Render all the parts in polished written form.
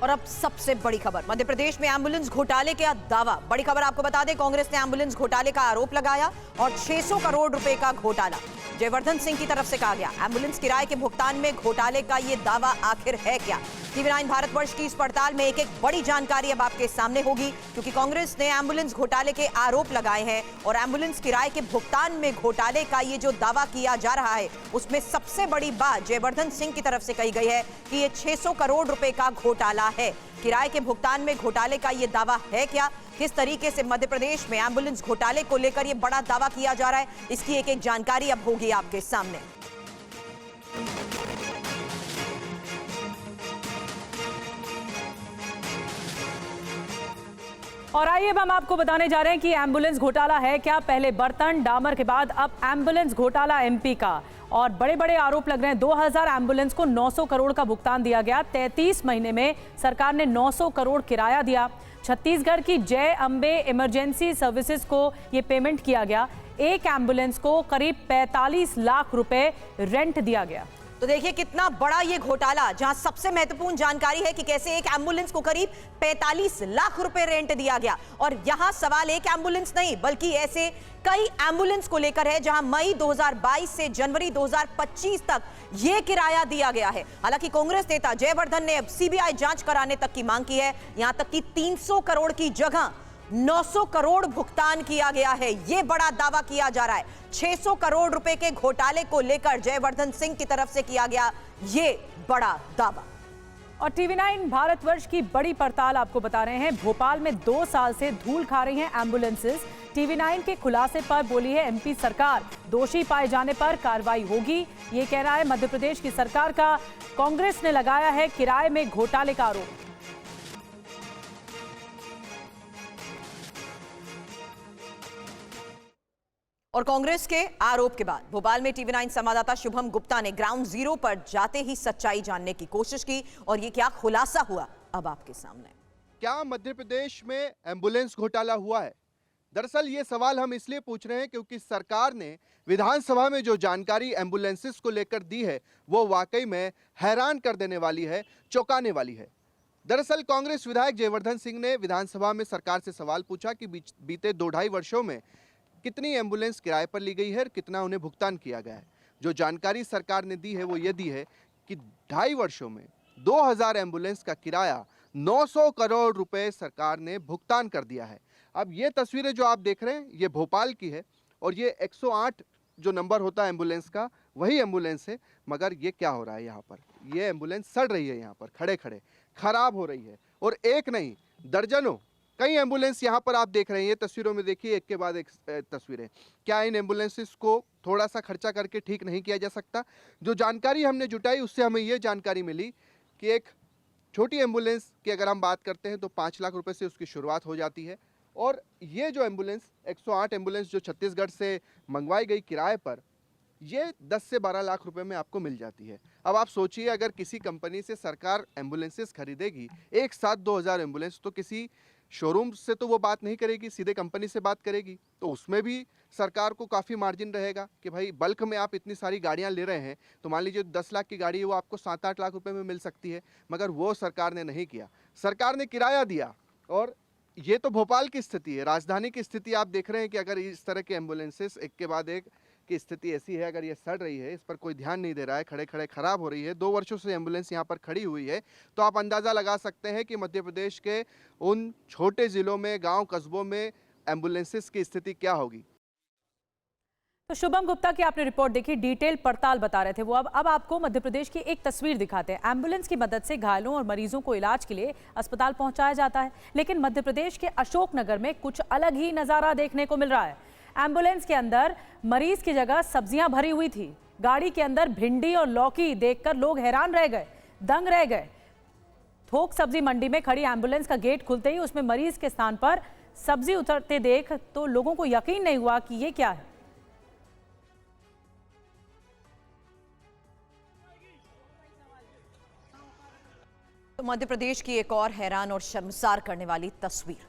और अब सबसे बड़ी खबर, मध्य प्रदेश में एम्बुलेंस घोटाले का दावा। बड़ी खबर आपको बता दें, कांग्रेस ने एम्बुलेंस घोटाले का आरोप लगाया और 600 करोड़ रुपए का घोटाला। जयवर्धन सिंह की तरफ से कहा गया, एम्बुलेंस किराए के भुगतान में घोटाले का ये दावा आखिर है क्या? टीवी9 भारतवर्ष की इस पड़ताल में एक एक बड़ी जानकारी अब आपके सामने होगी, क्योंकि कांग्रेस ने एम्बुलेंस घोटाले के आरोप लगाए हैं और एम्बुलेंस किराए के भुगतान में घोटाले का ये जो दावा किया जा रहा है, उसमें सबसे बड़ी बात जयवर्धन सिंह की तरफ से कही गई है कि ये 600 करोड़ रुपए का घोटाला है। किराए के भुगतान में घोटाले का ये दावा है क्या? किस तरीके से मध्य प्रदेश में एम्बुलेंस घोटाले को लेकर ये बड़ा दावा किया जा रहा है, इसकी एक एक जानकारी अब होगी आपके सामने। और आइए अब हम आपको बताने जा रहे हैं कि एम्बुलेंस घोटाला है क्या। पहले बर्तन डामर के बाद अब एम्बुलेंस घोटाला एमपी का, और बड़े बड़े आरोप लग रहे हैं। 2000 एम्बुलेंस को 900 करोड़ का भुगतान दिया गया। 33 महीने में सरकार ने 900 करोड़ किराया दिया। छत्तीसगढ़ की जय अंबे इमरजेंसी सर्विसेज को ये पेमेंट किया गया। एक एम्बुलेंस को करीब 45 लाख रुपए रेंट दिया गया। तो देखिए कितना बड़ा ये घोटाला, जहां सबसे महत्वपूर्ण जानकारी है कि कैसे एक एम्बुलेंस को करीब 45 लाख रुपए रेंट दिया गया। और यहां सवाल एक एम्बुलेंस नहीं, बल्कि ऐसे कई एम्बुलेंस को लेकर है, जहां मई 2022 से जनवरी 2025 तक ये किराया दिया गया है। हालांकि कांग्रेस नेता जयवर्धन ने अब सीबीआई जांच कराने तक की मांग की है। यहां तक कि 300 करोड़ की जगह 900 करोड़ भुगतान किया गया है, यह बड़ा दावा किया जा रहा है। 600 करोड़ रुपए के घोटाले को लेकर जयवर्धन सिंह की तरफ से किया गया ये बड़ा दावा। और टीवी9 भारतवर्ष की बड़ी पड़ताल आपको बता रहे हैं। भोपाल में 2 साल से धूल खा रही हैं एम्बुलेंसेस। टीवी9 के खुलासे पर बोली है एमपी सरकार, दोषी पाए जाने पर कार्रवाई होगी, ये कह रहा है मध्य प्रदेश की सरकार का। कांग्रेस ने लगाया है किराए में घोटाले का आरोप। और कांग्रेस के आरोप के बाद भोपाल में टीवी9 संवाददाता शुभम गुप्ता ने ग्राउंड जीरो पर जाते ही सच्चाई जानने की कोशिश की, और ये क्या खुलासा हुआ अब आपके सामने। क्या मध्य प्रदेश में एम्बुलेंस घोटाला हुआ है? दरअसल ये सवाल हम इसलिए पूछ रहे हैं क्योंकि सरकार ने विधानसभा में जो जानकारी एम्बुलेंसेस को लेकर दी है वो वाकई में हैरान कर देने वाली है, चौंकाने वाली है। दरअसल कांग्रेस विधायक जयवर्धन सिंह ने विधानसभा में सरकार से सवाल पूछा कि बीते 2-2.5 वर्षों में कितनी एम्बुलेंस किराए पर ली गई है और कितना उन्हें भुगतान किया गया है। जो जानकारी सरकार ने दी है वो ये दी है कि 2.5 वर्षों में 2000 एम्बुलेंस का किराया 900 करोड़ रुपए सरकार ने भुगतान कर दिया है। अब ये तस्वीरें जो आप देख रहे हैं ये भोपाल की है, और ये 108 जो नंबर होता है एम्बुलेंस का वही एम्बुलेंस है। मगर ये क्या हो रहा है यहाँ पर, ये एम्बुलेंस सड़ रही है, यहाँ पर खड़े खड़े खराब हो रही है। और एक नहीं दर्जनों कई एम्बुलेंस यहाँ पर आप देख रहे हैं। ये तस्वीरों में देखिए एक के बाद एक तस्वीरें। क्या इन एम्बुलेंसेस को थोड़ा सा खर्चा करके ठीक नहीं किया जा सकता? जो जानकारी हमने जुटाई उससे हमें ये जानकारी मिली कि एक छोटी एम्बुलेंस की अगर हम बात करते हैं तो 5 लाख रुपए से उसकी शुरुआत हो जाती है। और ये जो एम्बुलेंस 108 एम्बुलेंस जो छत्तीसगढ़ से मंगवाई गई किराए पर, ये 10 से 12 लाख रुपए में आपको मिल जाती है। अब आप सोचिए अगर किसी कंपनी से सरकार एम्बुलेंसेस खरीदेगी एक साथ 2000 एम्बुलेंस, तो किसी शोरूम से तो वो बात नहीं करेगी, सीधे कंपनी से बात करेगी। तो उसमें भी सरकार को काफ़ी मार्जिन रहेगा कि भाई बल्क में आप इतनी सारी गाड़ियां ले रहे हैं, तो मान लीजिए 10 लाख की गाड़ी है वो आपको 7-8 लाख रुपए में मिल सकती है। मगर वो सरकार ने नहीं किया, सरकार ने किराया दिया। और ये तो भोपाल की स्थिति है, राजधानी की स्थिति आप देख रहे हैं कि अगर इस तरह के एम्बुलेंसेस एक के बाद एक की स्थिति ऐसी है, अगर ये सड़ रही है, इस पर कोई ध्यान नहीं दे रहा है, खड़े खड़े खराब हो रही है, 2 वर्षों से एम्बुलेंस यहाँ पर खड़ी हुई है, तो आप अंदाज़ा लगा सकते हैं कि मध्य प्रदेश के उन छोटे ज़िलों में, गांव कस्बों में एम्बुलेंसेस की स्थिति क्या होगी। तो शुभम गुप्ता की आपने रिपोर्ट देखी, डिटेल पड़ताल बता रहे थे वो। अब आपको मध्य प्रदेश की एक तस्वीर दिखाते हैं। एम्बुलेंस की मदद से घायलों और मरीजों को इलाज के लिए अस्पताल पहुंचाया जाता है, लेकिन मध्य प्रदेश के अशोकनगर में कुछ अलग ही नज़ारा देखने को मिल रहा है। एम्बुलेंस के अंदर मरीज की जगह सब्जियां भरी हुई थी। गाड़ी के अंदर भिंडी और लौकी देखकर लोग हैरान रह गए, दंग रह गए। थोक सब्जी मंडी में खड़ी एम्बुलेंस का गेट खुलते ही उसमें मरीज के स्थान पर सब्जी उतरते देख तो लोगों को यकीन नहीं हुआ कि ये क्या है। तो मध्य प्रदेश की एक और हैरान और शर्मसार करने वाली तस्वीर।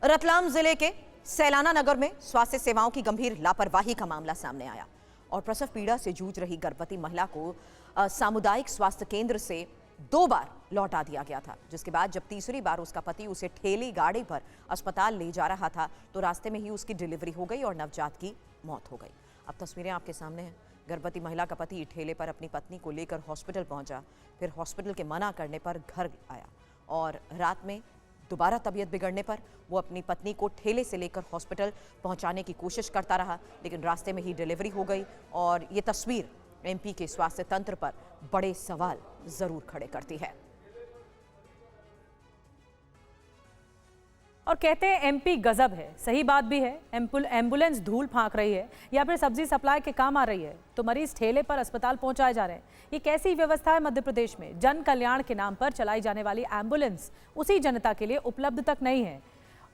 रतलाम जिले के सैलाना नगर में स्वास्थ्य सेवाओं की गंभीर लापरवाही का मामला सामने आया और प्रसव पीड़ा से जूझ रही गर्भवती महिला को सामुदायिक स्वास्थ्य केंद्र से 2 बार लौटा दिया गया था। जिसके बाद जब तीसरी बार उसका पति उसे ठेली गाड़ी पर अस्पताल ले जा रहा था तो रास्ते में ही उसकी डिलीवरी हो गई और नवजात की मौत हो गई। अब तस्वीरें आपके सामने हैं। गर्भवती महिला का पति ठेले पर अपनी पत्नी को लेकर हॉस्पिटल पहुंचा, फिर हॉस्पिटल के मना करने पर घर आया और रात में दोबारा तबीयत बिगड़ने पर वो अपनी पत्नी को ठेले से लेकर हॉस्पिटल पहुंचाने की कोशिश करता रहा, लेकिन रास्ते में ही डिलीवरी हो गई। और ये तस्वीर एमपी के स्वास्थ्य तंत्र पर बड़े सवाल जरूर खड़े करती है। और कहते हैं एमपी गजब है, सही बात भी है। एम्बुलेंस धूल फांक रही है या फिर सब्जी सप्लाई के काम आ रही है तो मरीज ठेले पर अस्पताल पहुंचाए जा रहे हैं। ये कैसी व्यवस्था है मध्य प्रदेश में? जन कल्याण के नाम पर चलाई जाने वाली एम्बुलेंस उसी जनता के लिए उपलब्ध तक नहीं है।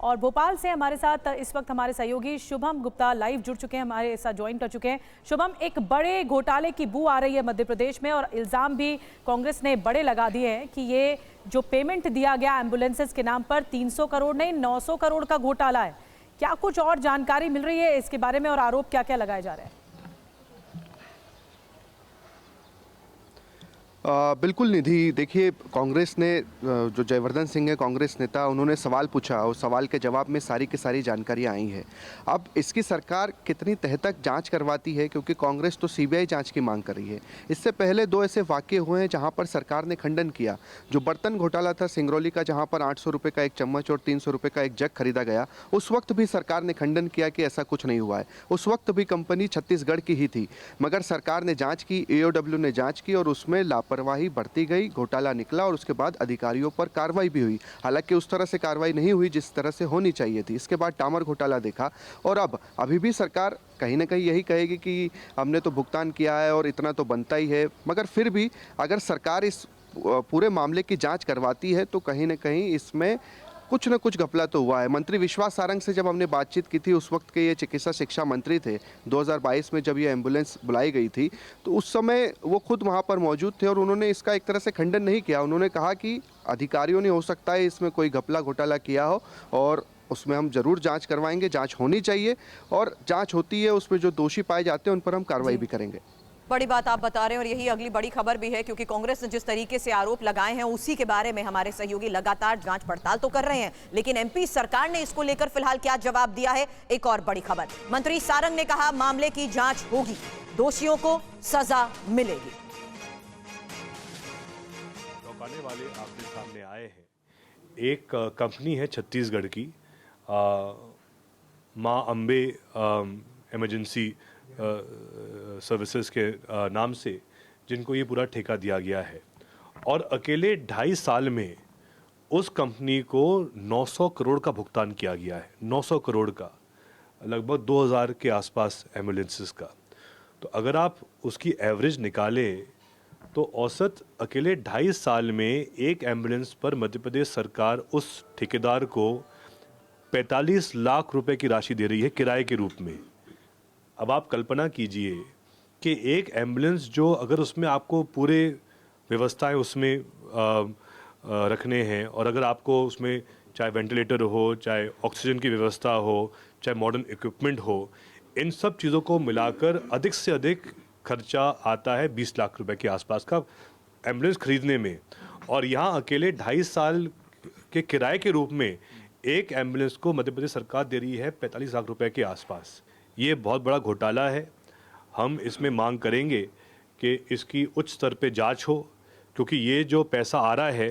और भोपाल से हमारे साथ इस वक्त हमारे सहयोगी शुभम गुप्ता लाइव जुड़ चुके हैं, हमारे साथ ज्वाइन कर चुके हैं। शुभम, एक बड़े घोटाले की बू आ रही है मध्य प्रदेश में और इल्जाम भी कांग्रेस ने बड़े लगा दिए हैं कि ये जो पेमेंट दिया गया एम्बुलेंसेस के नाम पर 300 करोड़ नहीं 900 करोड़ का घोटाला है। क्या कुछ और जानकारी मिल रही है इसके बारे में और आरोप क्या क्या लगाए जा रहे हैं? बिल्कुल निधि, देखिए कांग्रेस ने जो जयवर्धन सिंह है कांग्रेस नेता, उन्होंने सवाल पूछा और सवाल के जवाब में सारी की सारी जानकारियां आई हैं। अब इसकी सरकार कितनी तह तक जांच करवाती है, क्योंकि कांग्रेस तो सीबीआई जांच की मांग कर रही है। इससे पहले 2 ऐसे वाक़ये हुए हैं जहां पर सरकार ने खंडन किया। जो बर्तन घोटाला था सिंगरौली का, जहां पर 800 रुपये का एक चम्मच और 300 रुपये का एक जग खरीदा गया, उस वक्त भी सरकार ने खंडन किया कि ऐसा कुछ नहीं हुआ है। उस वक्त भी कंपनी छत्तीसगढ़ की ही थी, मगर सरकार ने जाँच की, AOW ने जाँच की और उसमें लापरवाही बढ़ती गई, घोटाला निकला और उसके बाद अधिकारियों पर कार्रवाई भी हुई। हालांकि उस तरह से कार्रवाई नहीं हुई जिस तरह से होनी चाहिए थी। इसके बाद टामर घोटाला देखा और अब अभी भी सरकार कहीं ना कहीं यही कहेगी कि हमने तो भुगतान किया है और इतना तो बनता ही है। मगर फिर भी अगर सरकार इस पूरे मामले की जांच करवाती है तो कहीं ना कहीं इसमें कुछ न कुछ घपला तो हुआ है। मंत्री विश्वास सारंग से जब हमने बातचीत की थी, उस वक्त के ये चिकित्सा शिक्षा मंत्री थे। 2022 में जब ये एम्बुलेंस बुलाई गई थी तो उस समय वो खुद वहाँ पर मौजूद थे और उन्होंने इसका एक तरह से खंडन नहीं किया। उन्होंने कहा कि अधिकारियों ने हो सकता है इसमें कोई घपला घोटाला किया हो और उसमें हम जरूर जांच करवाएंगे, जांच होनी चाहिए और जांच होती है उसमें जो दोषी पाए जाते हैं उन पर हम कार्रवाई भी करेंगे। बड़ी बात आप बता रहे हैं और यही अगली बड़ी खबर भी है, क्योंकि कांग्रेस ने जिस तरीके से आरोप लगाए हैं उसी के बारे में हमारे सहयोगी लगातार जांच पड़ताल तो कर रहे हैं, लेकिन एमपी सरकार ने इसको लेकर फिलहाल क्या जवाब दिया है? एक और बड़ी खबर, मंत्री सारंग ने कहा मामले की जांच होगी, दोषियों को सजा मिलेगी। लौटाने वाले आपके सामने आए हैं। एक कंपनी है छत्तीसगढ़ की, माँ अम्बे इमरजेंसी सर्विसेज के नाम से, जिनको ये पूरा ठेका दिया गया है और अकेले 2.5 साल में उस कंपनी को 900 करोड़ का भुगतान किया गया है। 900 करोड़ का, लगभग 2000 के आसपास एम्बुलेंसेस का। तो अगर आप उसकी एवरेज निकालें तो औसत अकेले 2.5 साल में एक एम्बुलेंस पर मध्य प्रदेश सरकार उस ठेकेदार को 45 लाख रुपए की राशि दे रही है किराए के रूप में। अब आप कल्पना कीजिए कि एक एम्बुलेंस जो अगर उसमें आपको पूरे व्यवस्थाएं उसमें रखने हैं और अगर आपको उसमें चाहे वेंटिलेटर हो, चाहे ऑक्सीजन की व्यवस्था हो, चाहे मॉडर्न इक्विपमेंट हो, इन सब चीज़ों को मिलाकर अधिक से अधिक खर्चा आता है 20 लाख रुपए के आसपास का एम्बुलेंस खरीदने में। और यहाँ अकेले 2.5 साल के किराए के रूप में एक एम्बुलेंस को मध्य प्रदेश सरकार दे रही है 45 लाख रुपए के आसपास। ये बहुत बड़ा घोटाला है। हम इसमें मांग करेंगे कि इसकी उच्च स्तर पे जांच हो, क्योंकि ये जो पैसा आ रहा है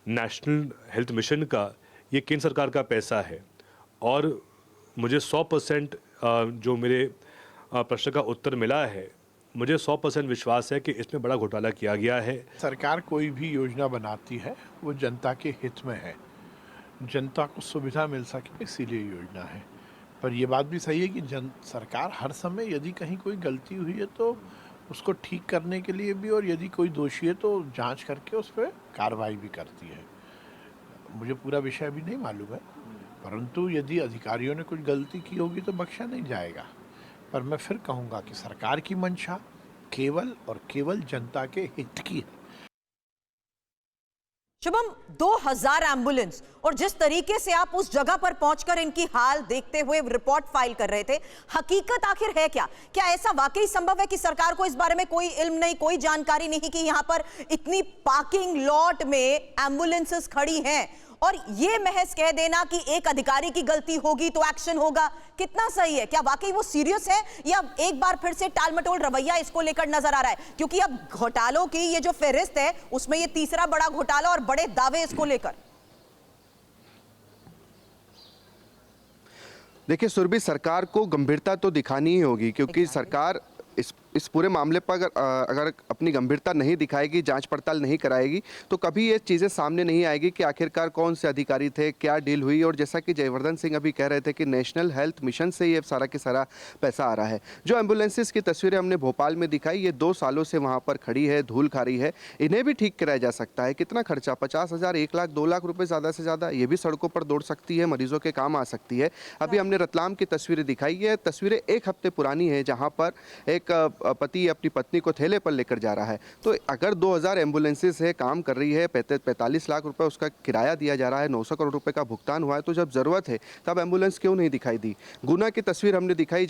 नेशनल हेल्थ मिशन का, ये केंद्र सरकार का पैसा है। और मुझे 100% जो मेरे प्रश्न का उत्तर मिला है, मुझे 100% विश्वास है कि इसमें बड़ा घोटाला किया गया है। सरकार कोई भी योजना बनाती है वो जनता के हित में है, जनता को सुविधा मिल सके इसीलिए योजना है। पर ये बात भी सही है कि सरकार हर समय यदि कहीं कोई गलती हुई है तो उसको ठीक करने के लिए भी, और यदि कोई दोषी है तो जांच करके उस पर कार्रवाई भी करती है। मुझे पूरा विषय भी नहीं मालूम है, परंतु यदि अधिकारियों ने कुछ गलती की होगी तो बख्शा नहीं जाएगा। पर मैं फिर कहूँगा कि सरकार की मंशा केवल और केवल जनता के हित की है। शुभम, 2000 एम्बुलेंस, और जिस तरीके से आप उस जगह पर पहुंचकर इनकी हाल देखते हुए रिपोर्ट फाइल कर रहे थे, हकीकत आखिर है क्या? क्या ऐसा वाकई संभव है कि सरकार को इस बारे में कोई इल्म नहीं, कोई जानकारी नहीं कि यहां पर इतनी पार्किंग लॉट में एम्बुलेंसेस खड़ी हैं, और ये महज कह देना कि एक अधिकारी की गलती होगी तो एक्शन होगा, कितना सही है? क्या वाकई वो सीरियस है, या एक बार फिर से टालमटोल रवैया इसको लेकर नजर आ रहा है? क्योंकि अब घोटालों की ये जो फहरिस्त है उसमें ये तीसरा बड़ा घोटाला और बड़े दावे इसको लेकर। देखिए सुरभि, सरकार को गंभीरता तो दिखानी ही होगी, क्योंकि सरकार इस पूरे मामले पर अगर अपनी गंभीरता नहीं दिखाएगी, जांच पड़ताल नहीं कराएगी, तो कभी ये चीज़ें सामने नहीं आएगी कि आखिरकार कौन से अधिकारी थे, क्या डील हुई। और जैसा कि जयवर्धन सिंह अभी कह रहे थे कि नेशनल हेल्थ मिशन से ये सारा के सारा पैसा आ रहा है। जो एम्बुलेंसेस की तस्वीरें हमने भोपाल में दिखाई, ये 2 सालों से वहाँ पर खड़ी है, धूल खा रही है, इन्हें भी ठीक कराया जा सकता है। कितना खर्चा, 50,000, 1 लाख, 2 लाख रुपये ज़्यादा से ज़्यादा, ये भी सड़कों पर दौड़ सकती है, मरीजों के काम आ सकती है। अभी हमने रतलाम की तस्वीरें दिखाई है, तस्वीरें 1 हफ्ते पुरानी है, जहाँ पर एक पति अपनी पत्नी को थैले पर लेकर जा रहा है। तो अगर 2000 एम्बुलेंसेस है, काम कर रही है, 45 लाख रुपए उसका किराया दिया जा रहा है, 900 करोड़ रुपए का भुगतान हुआ है, तो जब जरूरत है तब एम्बुलेंस क्यों नहीं दिखाई दी? गुना की तस्वीर हमने दिखाई।